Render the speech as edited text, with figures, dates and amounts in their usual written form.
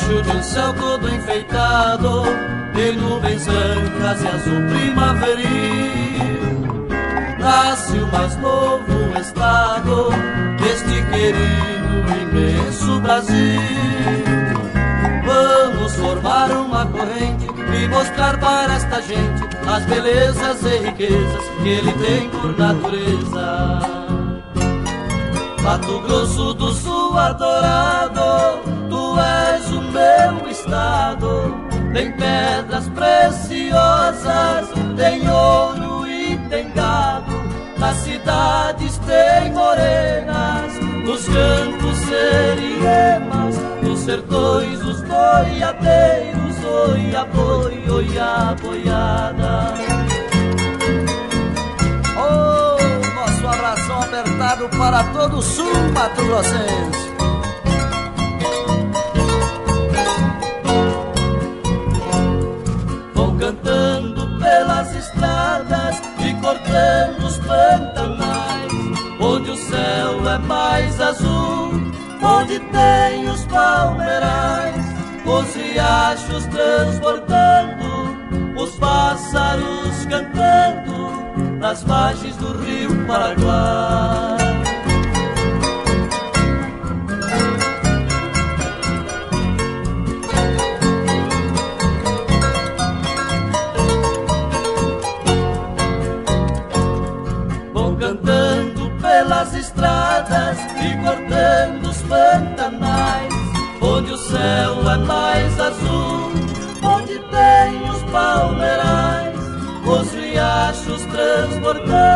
debaixo de um céu todo enfeitado de nuvens brancas e azul primaveril, nasce o mais novo estado deste querido imenso Brasil. Vamos formar uma corrente e mostrar para esta gente as belezas e riquezas que ele tem por natureza. Mato Grosso do Sul adorado, tu és o meu estado. Tem pedras preciosas, tem ouro e tem gado. Nas cidades tem morenas, nos campos seriemas, nos sertões os boiadeiros, oia boi, oia boiada. Oh, nosso abração apertado para todo o sul mato-grossense. Vão cantando pelas estradas e cortando os pantanais, onde o céu é mais azul, onde tem os palmeirais, os riachos transbordando, os pássaros cantando nas margens do rio Paraguai. Vão cantando pelas estradas e cortando os pantanais, onde o céu é mais azul, onde tem os palmeirais, os riachos transbordando